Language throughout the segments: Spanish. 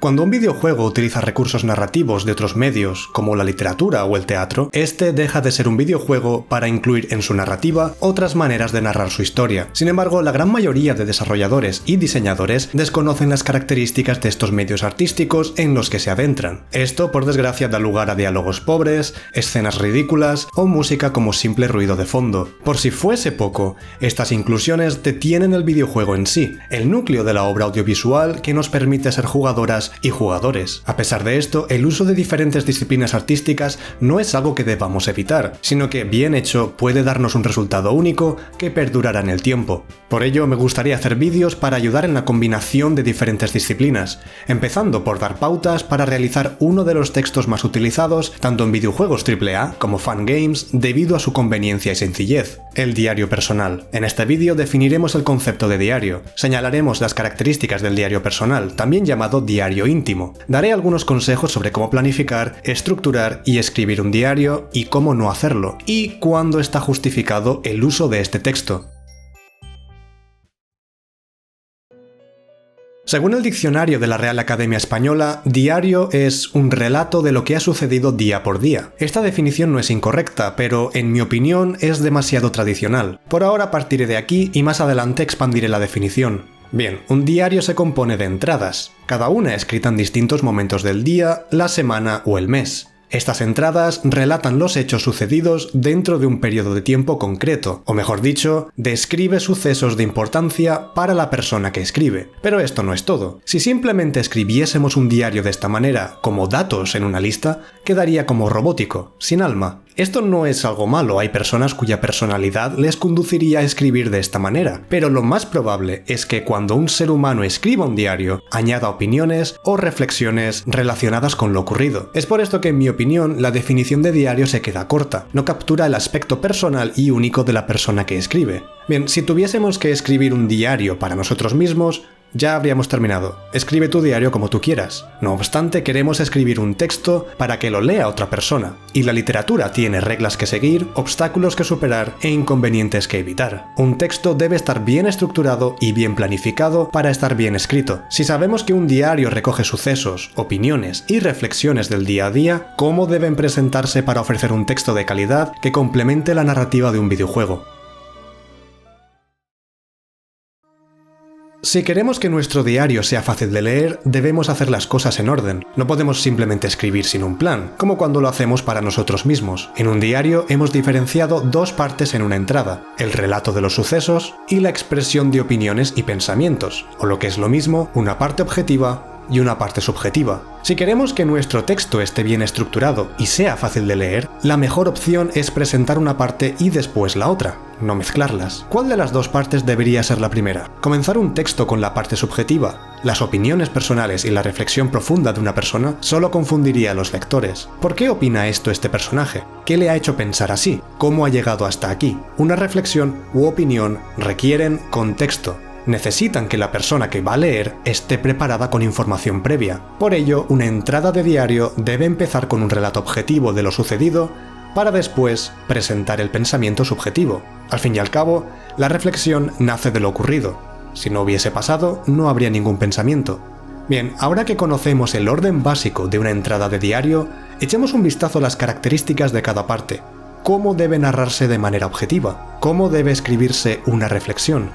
Cuando un videojuego utiliza recursos narrativos de otros medios, como la literatura o el teatro, este deja de ser un videojuego para incluir en su narrativa otras maneras de narrar su historia. Sin embargo, la gran mayoría de desarrolladores y diseñadores desconocen las características de estos medios artísticos en los que se adentran. Esto, por desgracia, da lugar a diálogos pobres, escenas ridículas o música como simple ruido de fondo. Por si fuese poco, estas inclusiones detienen el videojuego en sí, el núcleo de la obra audiovisual que nos permite ser jugadoras y jugadores. A pesar de esto, el uso de diferentes disciplinas artísticas no es algo que debamos evitar, sino que, bien hecho, puede darnos un resultado único que perdurará en el tiempo. Por ello, me gustaría hacer vídeos para ayudar en la combinación de diferentes disciplinas, empezando por dar pautas para realizar uno de los textos más utilizados tanto en videojuegos AAA como fangames debido a su conveniencia y sencillez, el diario personal. En este vídeo definiremos el concepto de diario, señalaremos las características del diario personal, también llamado diario íntimo. Daré algunos consejos sobre cómo planificar, estructurar y escribir un diario y cómo no hacerlo, y cuándo está justificado el uso de este texto. Según el diccionario de la Real Academia Española, diario es un relato de lo que ha sucedido día por día. Esta definición no es incorrecta, pero en mi opinión es demasiado tradicional. Por ahora partiré de aquí y más adelante expandiré la definición. Bien, un diario se compone de entradas, cada una escrita en distintos momentos del día, la semana o el mes. Estas entradas relatan los hechos sucedidos dentro de un periodo de tiempo concreto, o mejor dicho, describe sucesos de importancia para la persona que escribe. Pero esto no es todo. Si simplemente escribiésemos un diario de esta manera, como datos en una lista, quedaría como robótico, sin alma. Esto no es algo malo, hay personas cuya personalidad les conduciría a escribir de esta manera, pero lo más probable es que cuando un ser humano escriba un diario, añada opiniones o reflexiones relacionadas con lo ocurrido. Es por esto que, en mi opinión, la definición de diario se queda corta, no captura el aspecto personal y único de la persona que escribe. Bien, si tuviésemos que escribir un diario para nosotros mismos, ya habríamos terminado. Escribe tu diario como tú quieras. No obstante, queremos escribir un texto para que lo lea otra persona. Y la literatura tiene reglas que seguir, obstáculos que superar e inconvenientes que evitar. Un texto debe estar bien estructurado y bien planificado para estar bien escrito. Si sabemos que un diario recoge sucesos, opiniones y reflexiones del día a día, ¿cómo deben presentarse para ofrecer un texto de calidad que complemente la narrativa de un videojuego? Si queremos que nuestro diario sea fácil de leer, debemos hacer las cosas en orden. No podemos simplemente escribir sin un plan, como cuando lo hacemos para nosotros mismos. En un diario hemos diferenciado dos partes en una entrada: el relato de los sucesos y la expresión de opiniones y pensamientos, o lo que es lo mismo, una parte objetiva y una parte subjetiva. Si queremos que nuestro texto esté bien estructurado y sea fácil de leer, la mejor opción es presentar una parte y después la otra, no mezclarlas. ¿Cuál de las dos partes debería ser la primera? Comenzar un texto con la parte subjetiva, las opiniones personales y la reflexión profunda de una persona, solo confundiría a los lectores. ¿Por qué opina esto este personaje? ¿Qué le ha hecho pensar así? ¿Cómo ha llegado hasta aquí? Una reflexión u opinión requieren contexto. Necesitan que la persona que va a leer esté preparada con información previa. Por ello, una entrada de diario debe empezar con un relato objetivo de lo sucedido para después presentar el pensamiento subjetivo. Al fin y al cabo, la reflexión nace de lo ocurrido. Si no hubiese pasado, no habría ningún pensamiento. Bien, ahora que conocemos el orden básico de una entrada de diario, echemos un vistazo a las características de cada parte. ¿Cómo debe narrarse de manera objetiva? ¿Cómo debe escribirse una reflexión?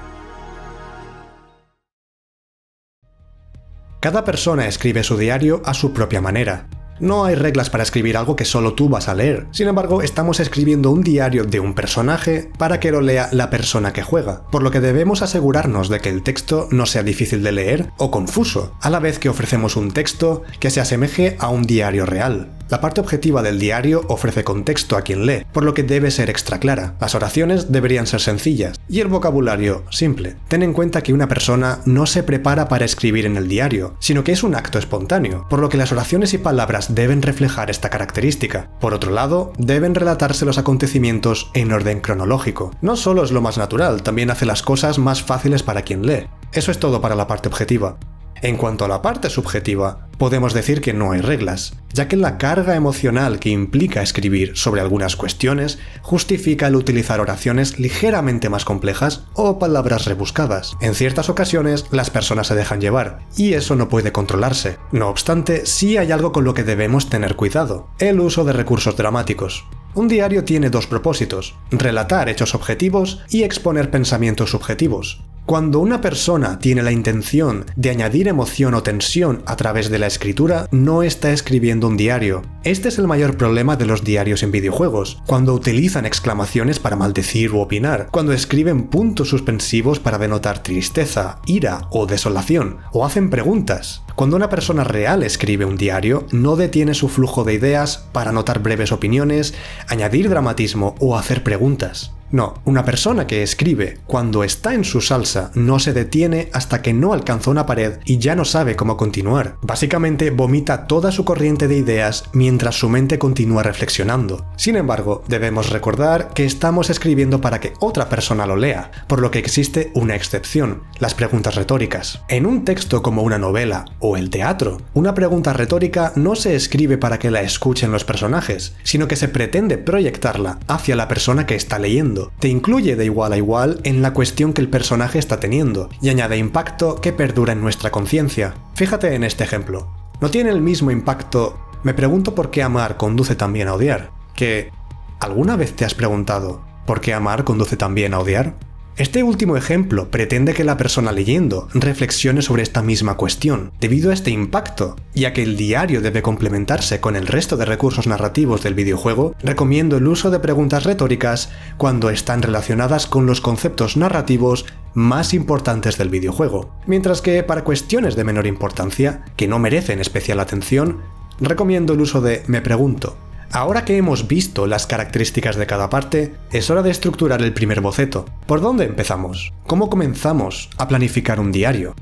Cada persona escribe su diario a su propia manera. No hay reglas para escribir algo que solo tú vas a leer. Sin embargo, estamos escribiendo un diario de un personaje para que lo lea la persona que juega, por lo que debemos asegurarnos de que el texto no sea difícil de leer o confuso, a la vez que ofrecemos un texto que se asemeje a un diario real. La parte objetiva del diario ofrece contexto a quien lee, por lo que debe ser extra clara. Las oraciones deberían ser sencillas y el vocabulario simple. Ten en cuenta que una persona no se prepara para escribir en el diario, sino que es un acto espontáneo, por lo que las oraciones y palabras deben reflejar esta característica. Por otro lado, deben relatarse los acontecimientos en orden cronológico. No solo es lo más natural, también hace las cosas más fáciles para quien lee. Eso es todo para la parte objetiva. En cuanto a la parte subjetiva, podemos decir que no hay reglas, ya que la carga emocional que implica escribir sobre algunas cuestiones justifica el utilizar oraciones ligeramente más complejas o palabras rebuscadas. En ciertas ocasiones, las personas se dejan llevar, y eso no puede controlarse. No obstante, sí hay algo con lo que debemos tener cuidado: el uso de recursos dramáticos. Un diario tiene dos propósitos: relatar hechos objetivos y exponer pensamientos subjetivos. Cuando una persona tiene la intención de añadir emoción o tensión a través de la escritura, no está escribiendo un diario. Este es el mayor problema de los diarios en videojuegos: cuando utilizan exclamaciones para maldecir u opinar, cuando escriben puntos suspensivos para denotar tristeza, ira o desolación, o hacen preguntas. Cuando una persona real escribe un diario, no detiene su flujo de ideas para anotar breves opiniones, añadir dramatismo o hacer preguntas. No, una persona que escribe cuando está en su salsa no se detiene hasta que no alcanza una pared y ya no sabe cómo continuar. Básicamente vomita toda su corriente de ideas mientras su mente continúa reflexionando. Sin embargo, debemos recordar que estamos escribiendo para que otra persona lo lea, por lo que existe una excepción: las preguntas retóricas. En un texto como una novela o el teatro, una pregunta retórica no se escribe para que la escuchen los personajes, sino que se pretende proyectarla hacia la persona que está leyendo. Te incluye de igual a igual en la cuestión que el personaje está teniendo y añade impacto que perdura en nuestra conciencia. Fíjate en este ejemplo. No tiene el mismo impacto "me pregunto por qué amar conduce también a odiar" que "¿alguna vez te has preguntado por qué amar conduce también a odiar?". Este último ejemplo pretende que la persona leyendo reflexione sobre esta misma cuestión. Debido a este impacto, ya que el diario debe complementarse con el resto de recursos narrativos del videojuego, recomiendo el uso de preguntas retóricas cuando están relacionadas con los conceptos narrativos más importantes del videojuego. Mientras que para cuestiones de menor importancia, que no merecen especial atención, recomiendo el uso de "me pregunto". Ahora que hemos visto las características de cada parte, es hora de estructurar el primer boceto. ¿Por dónde empezamos? ¿Cómo comenzamos a planificar un diario?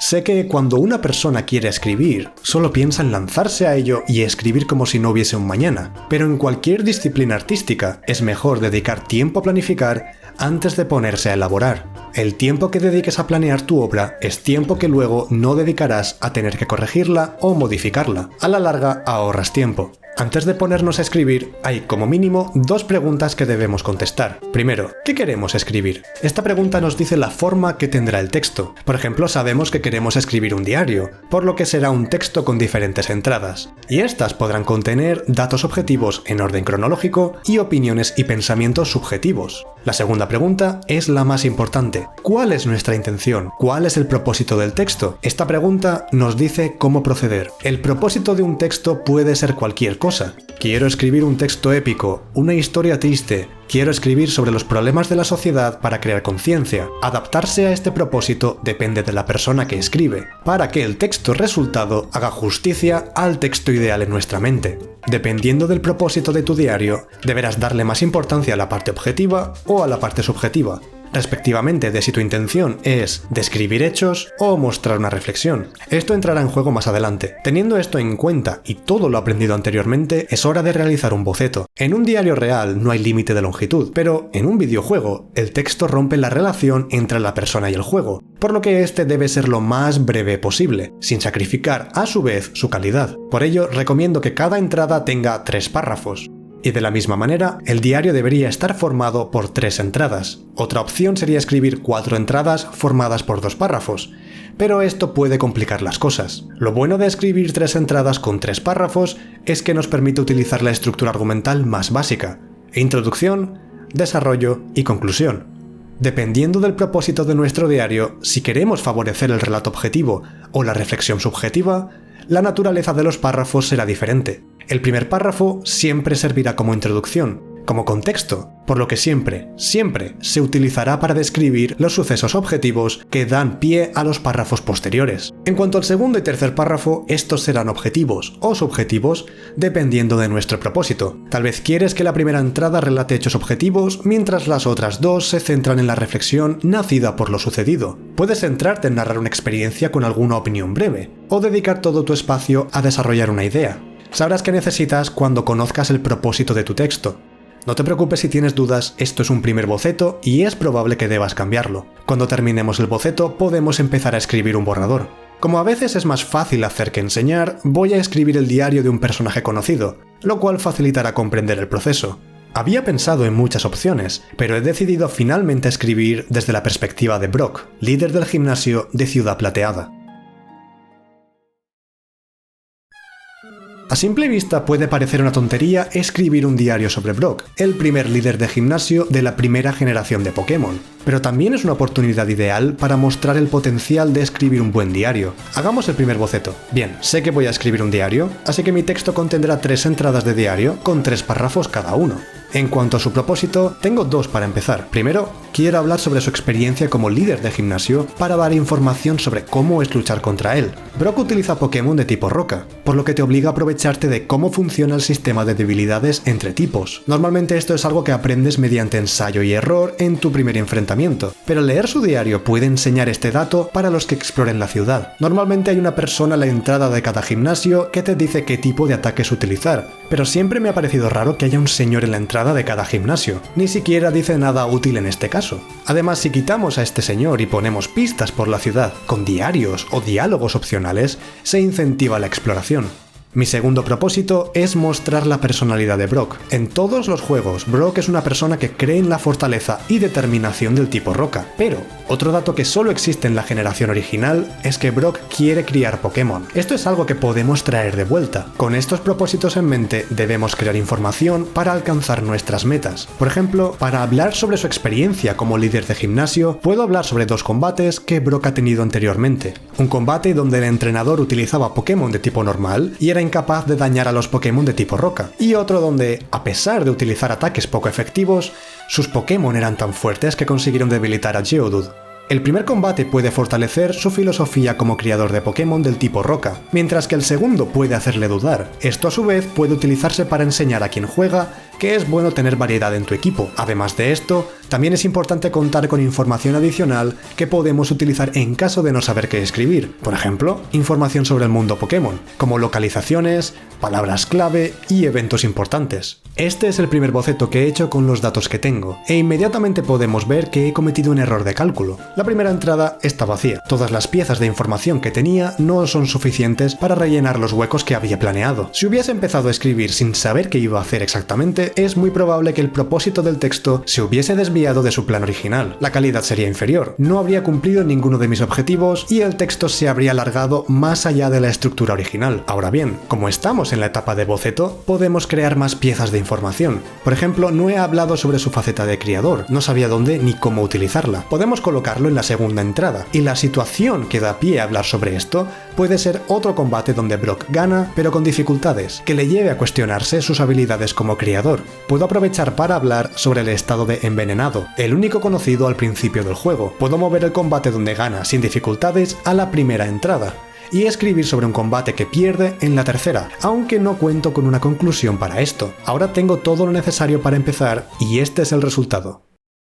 Sé que cuando una persona quiere escribir, solo piensa en lanzarse a ello y escribir como si no hubiese un mañana, pero en cualquier disciplina artística es mejor dedicar tiempo a planificar antes de ponerse a elaborar. El tiempo que dediques a planear tu obra es tiempo que luego no dedicarás a tener que corregirla o modificarla. A la larga ahorras tiempo. Antes de ponernos a escribir, hay como mínimo dos preguntas que debemos contestar. Primero, ¿qué queremos escribir? Esta pregunta nos dice la forma que tendrá el texto. Por ejemplo, sabemos que queremos escribir un diario, por lo que será un texto con diferentes entradas. Y estas podrán contener datos objetivos en orden cronológico y opiniones y pensamientos subjetivos. La segunda pregunta es la más importante. ¿Cuál es nuestra intención? ¿Cuál es el propósito del texto? Esta pregunta nos dice cómo proceder. El propósito de un texto puede ser cualquier cosa. Quiero escribir un texto épico, una historia triste. Quiero escribir sobre los problemas de la sociedad para crear conciencia. Adaptarse a este propósito depende de la persona que escribe, para que el texto resultado haga justicia al texto ideal en nuestra mente. Dependiendo del propósito de tu diario, deberás darle más importancia a la parte objetiva o a la parte subjetiva, respectivamente de si tu intención es describir hechos o mostrar una reflexión. Esto entrará en juego más adelante. Teniendo esto en cuenta y todo lo aprendido anteriormente, es hora de realizar un boceto. En un diario real no hay límite de longitud, pero en un videojuego el texto rompe la relación entre la persona y el juego, por lo que este debe ser lo más breve posible, sin sacrificar a su vez su calidad. Por ello, recomiendo que cada entrada tenga 3 párrafos. Y de la misma manera, el diario debería estar formado por 3 entradas. Otra opción sería escribir 4 entradas formadas por 2 párrafos, pero esto puede complicar las cosas. Lo bueno de escribir 3 entradas con 3 párrafos es que nos permite utilizar la estructura argumental más básica: introducción, desarrollo y conclusión. Dependiendo del propósito de nuestro diario, si queremos favorecer el relato objetivo o la reflexión subjetiva, la naturaleza de los párrafos será diferente. El primer párrafo siempre servirá como introducción, como contexto, por lo que siempre se utilizará para describir los sucesos objetivos que dan pie a los párrafos posteriores. En cuanto al segundo y tercer párrafo, estos serán objetivos o subjetivos dependiendo de nuestro propósito. Tal vez quieres que la primera entrada relate hechos objetivos, mientras las otras 2 se centran en la reflexión nacida por lo sucedido. Puedes centrarte en narrar una experiencia con alguna opinión breve, o dedicar todo tu espacio a desarrollar una idea. Sabrás qué necesitas cuando conozcas el propósito de tu texto. No te preocupes si tienes dudas, esto es un primer boceto y es probable que debas cambiarlo. Cuando terminemos el boceto podemos empezar a escribir un borrador. Como a veces es más fácil hacer que enseñar, voy a escribir el diario de un personaje conocido, lo cual facilitará comprender el proceso. Había pensado en muchas opciones, pero he decidido finalmente escribir desde la perspectiva de Brock, líder del gimnasio de Ciudad Plateada. A simple vista puede parecer una tontería escribir un diario sobre Brock, el primer líder de gimnasio de la primera generación de Pokémon, pero también es una oportunidad ideal para mostrar el potencial de escribir un buen diario. Hagamos el primer boceto. Bien, sé que voy a escribir un diario, así que mi texto contendrá 3 entradas de diario con 3 párrafos cada uno. En cuanto a su propósito, tengo 2 para empezar. Primero, quiero hablar sobre su experiencia como líder de gimnasio para dar información sobre cómo es luchar contra él. Brock utiliza Pokémon de tipo roca, por lo que te obliga a aprovecharte de cómo funciona el sistema de debilidades entre tipos. Normalmente esto es algo que aprendes mediante ensayo y error en tu primer enfrentamiento, pero leer su diario puede enseñar este dato para los que exploren la ciudad. Normalmente hay una persona a la entrada de cada gimnasio que te dice qué tipo de ataques utilizar, pero siempre me ha parecido raro que haya un señor en la entrada de cada gimnasio. Ni siquiera dice nada útil en este caso. Además, si quitamos a este señor y ponemos pistas por la ciudad, con diarios o diálogos opcionales, se incentiva la exploración. Mi segundo propósito es mostrar la personalidad de Brock. En todos los juegos, Brock es una persona que cree en la fortaleza y determinación del tipo roca, pero otro dato que solo existe en la generación original es que Brock quiere criar Pokémon. Esto es algo que podemos traer de vuelta. Con estos propósitos en mente, debemos crear información para alcanzar nuestras metas. Por ejemplo, para hablar sobre su experiencia como líder de gimnasio, puedo hablar sobre 2 combates que Brock ha tenido anteriormente. Un combate donde el entrenador utilizaba Pokémon de tipo normal y era incapaz de dañar a los Pokémon de tipo roca, y otro donde, a pesar de utilizar ataques poco efectivos, sus Pokémon eran tan fuertes que consiguieron debilitar a Geodude. El primer combate puede fortalecer su filosofía como criador de Pokémon del tipo roca, mientras que el segundo puede hacerle dudar. Esto a su vez puede utilizarse para enseñar a quien juega que es bueno tener variedad en tu equipo. Además de esto, también es importante contar con información adicional que podemos utilizar en caso de no saber qué escribir. Por ejemplo, información sobre el mundo Pokémon, como localizaciones, palabras clave y eventos importantes. Este es el primer boceto que he hecho con los datos que tengo, e inmediatamente podemos ver que he cometido un error de cálculo. La primera entrada está vacía. Todas las piezas de información que tenía no son suficientes para rellenar los huecos que había planeado. Si hubiese empezado a escribir sin saber qué iba a hacer exactamente, es muy probable que el propósito del texto se hubiese desviado de su plan original. La calidad sería inferior, no habría cumplido ninguno de mis objetivos y el texto se habría alargado más allá de la estructura original. Ahora bien, como estamos en la etapa de boceto, podemos crear más piezas de información. Por ejemplo, no he hablado sobre su faceta de criador, no sabía dónde ni cómo utilizarla. Podemos colocarlo en la segunda entrada, y la situación que da pie a hablar sobre esto puede ser otro combate donde Brock gana, pero con dificultades, que le lleve a cuestionarse sus habilidades como criador. Puedo aprovechar para hablar sobre el estado de envenenado, el único conocido al principio del juego. Puedo mover el combate donde gana sin dificultades a la primera entrada, y escribir sobre un combate que pierde en la tercera, aunque no cuento con una conclusión para esto. Ahora tengo todo lo necesario para empezar, y este es el resultado.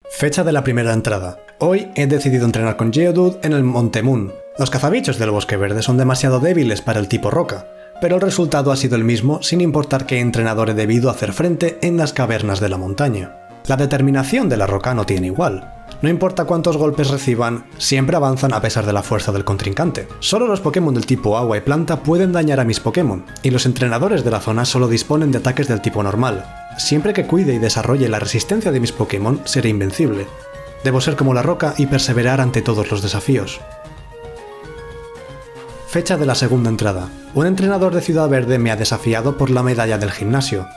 Fecha de la primera entrada. Hoy he decidido entrenar con Geodude en el Monte Moon. Los cazabichos del Bosque Verde son demasiado débiles para el tipo roca, pero el resultado ha sido el mismo sin importar qué entrenador he debido hacer frente en las cavernas de la montaña. La determinación de la roca no tiene igual. No importa cuántos golpes reciban, siempre avanzan a pesar de la fuerza del contrincante. Solo los Pokémon del tipo agua y planta pueden dañar a mis Pokémon, y los entrenadores de la zona solo disponen de ataques del tipo normal. Siempre que cuide y desarrolle la resistencia de mis Pokémon, seré invencible. Debo ser como la roca y perseverar ante todos los desafíos. Fecha de la segunda entrada. Un entrenador de Ciudad Verde me ha desafiado por la medalla del gimnasio.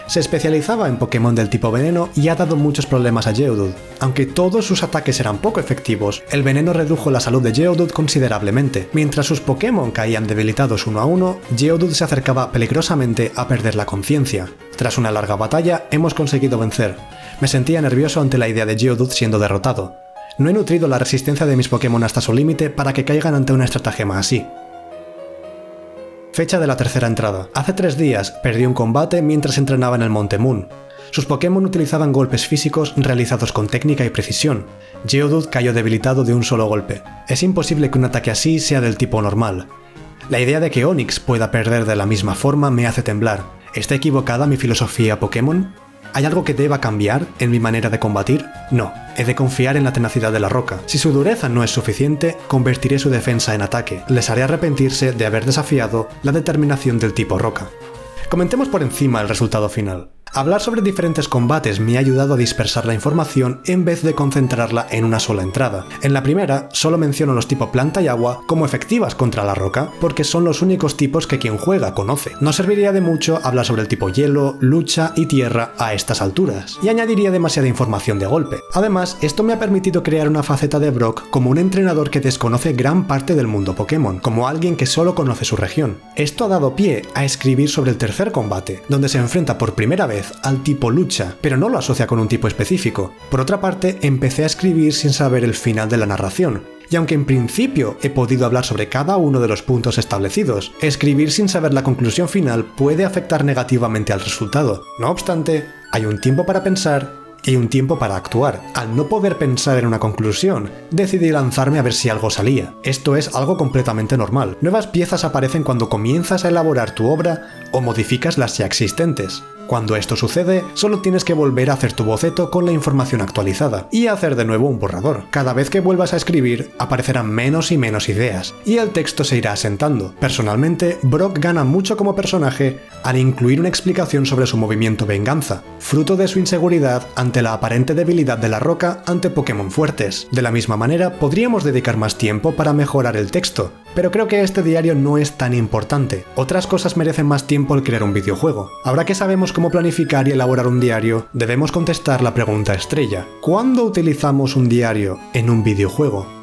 Se especializaba en Pokémon del tipo veneno y ha dado muchos problemas a Geodude. Aunque todos sus ataques eran poco efectivos, el veneno redujo la salud de Geodude considerablemente. Mientras sus Pokémon caían debilitados uno a uno, Geodude se acercaba peligrosamente a perder la conciencia. Tras una larga batalla, hemos conseguido vencer. Me sentía nervioso ante la idea de Geodude siendo derrotado. No he nutrido la resistencia de mis Pokémon hasta su límite para que caigan ante una estratagema así. Fecha de la tercera entrada. Hace 3 días perdí un combate mientras entrenaba en el Monte Moon. Sus Pokémon utilizaban golpes físicos realizados con técnica y precisión. Geodude cayó debilitado de un solo golpe. Es imposible que un ataque así sea del tipo normal. La idea de que Onix pueda perder de la misma forma me hace temblar. ¿Está equivocada mi filosofía Pokémon? ¿Hay algo que deba cambiar en mi manera de combatir? No, he de confiar en la tenacidad de la roca. Si su dureza no es suficiente, convertiré su defensa en ataque. Les haré arrepentirse de haber desafiado la determinación del tipo roca. Comentemos por encima el resultado final. Hablar sobre diferentes combates me ha ayudado a dispersar la información en vez de concentrarla en una sola entrada. En la primera, solo menciono los tipos planta y agua como efectivas contra la roca, porque son los únicos tipos que quien juega conoce. No serviría de mucho hablar sobre el tipo hielo, lucha y tierra a estas alturas, y añadiría demasiada información de golpe. Además, esto me ha permitido crear una faceta de Brock como un entrenador que desconoce gran parte del mundo Pokémon, como alguien que solo conoce su región. Esto ha dado pie a escribir sobre el tercer combate, donde se enfrenta por primera vez al tipo lucha, pero no lo asocia con un tipo específico. Por otra parte, empecé a escribir sin saber el final de la narración, y aunque en principio he podido hablar sobre cada uno de los puntos establecidos, escribir sin saber la conclusión final puede afectar negativamente al resultado. No obstante, hay un tiempo para pensar y un tiempo para actuar. Al no poder pensar en una conclusión, decidí lanzarme a ver si algo salía. Esto es algo completamente normal. Nuevas piezas aparecen cuando comienzas a elaborar tu obra o modificas las ya existentes. Cuando esto sucede, solo tienes que volver a hacer tu boceto con la información actualizada y hacer de nuevo un borrador. Cada vez que vuelvas a escribir, aparecerán menos y menos ideas, y el texto se irá asentando. Personalmente, Brock gana mucho como personaje al incluir una explicación sobre su movimiento venganza, fruto de su inseguridad ante la aparente debilidad de la roca ante Pokémon fuertes. De la misma manera, podríamos dedicar más tiempo para mejorar el texto, pero creo que este diario no es tan importante. Otras cosas merecen más tiempo al crear un videojuego. Ahora que sabemos cómo planificar y elaborar un diario, debemos contestar la pregunta estrella: ¿cuándo utilizamos un diario en un videojuego?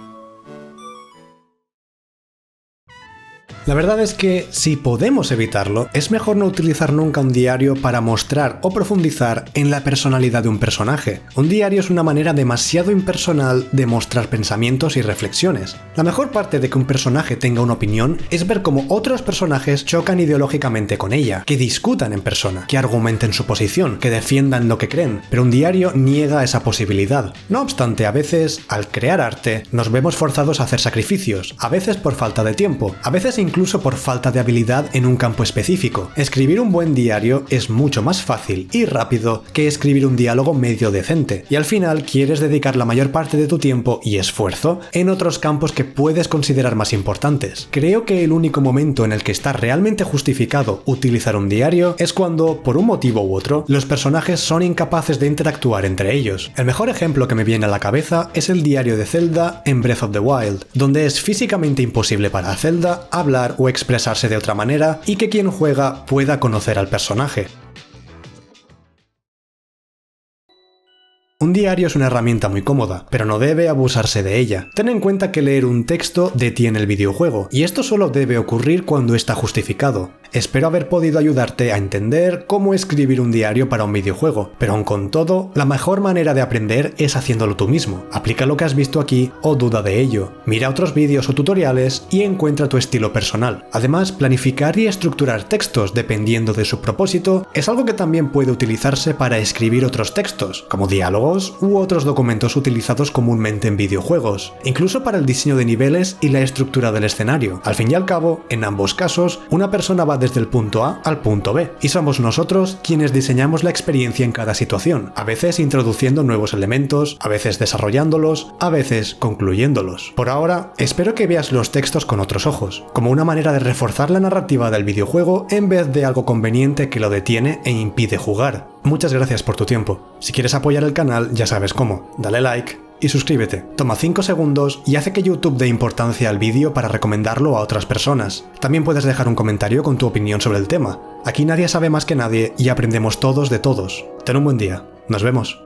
La verdad es que, si podemos evitarlo, es mejor no utilizar nunca un diario para mostrar o profundizar en la personalidad de un personaje. Un diario es una manera demasiado impersonal de mostrar pensamientos y reflexiones. La mejor parte de que un personaje tenga una opinión es ver cómo otros personajes chocan ideológicamente con ella, que discutan en persona, que argumenten su posición, que defiendan lo que creen, pero un diario niega esa posibilidad. No obstante, a veces, al crear arte, nos vemos forzados a hacer sacrificios, a veces por falta de tiempo, a veces incluso por falta de habilidad en un campo específico. Escribir un buen diario es mucho más fácil y rápido que escribir un diálogo medio decente, y al final quieres dedicar la mayor parte de tu tiempo y esfuerzo en otros campos que puedes considerar más importantes. Creo que el único momento en el que está realmente justificado utilizar un diario es cuando, por un motivo u otro, los personajes son incapaces de interactuar entre ellos. El mejor ejemplo que me viene a la cabeza es el diario de Zelda en Breath of the Wild, donde es físicamente imposible para Zelda hablar o expresarse de otra manera y que quien juega pueda conocer al personaje. Un diario es una herramienta muy cómoda, pero no debe abusarse de ella. Ten en cuenta que leer un texto detiene el videojuego, y esto solo debe ocurrir cuando está justificado. Espero haber podido ayudarte a entender cómo escribir un diario para un videojuego, pero aun con todo, la mejor manera de aprender es haciéndolo tú mismo. Aplica lo que has visto aquí o duda de ello. Mira otros vídeos o tutoriales y encuentra tu estilo personal. Además, planificar y estructurar textos dependiendo de su propósito es algo que también puede utilizarse para escribir otros textos, como diálogos u otros documentos utilizados comúnmente en videojuegos, incluso para el diseño de niveles y la estructura del escenario. Al fin y al cabo, en ambos casos, una persona va desde el punto A al punto B, y somos nosotros quienes diseñamos la experiencia en cada situación, a veces introduciendo nuevos elementos, a veces desarrollándolos, a veces concluyéndolos. Por ahora, espero que veas los textos con otros ojos, como una manera de reforzar la narrativa del videojuego en vez de algo conveniente que lo detiene e impide jugar. Muchas gracias por tu tiempo. Si quieres apoyar el canal, ya sabes cómo. Dale like y suscríbete. Toma 5 segundos y hace que YouTube dé importancia al vídeo para recomendarlo a otras personas. También puedes dejar un comentario con tu opinión sobre el tema. Aquí nadie sabe más que nadie y aprendemos todos de todos. Ten un buen día. Nos vemos.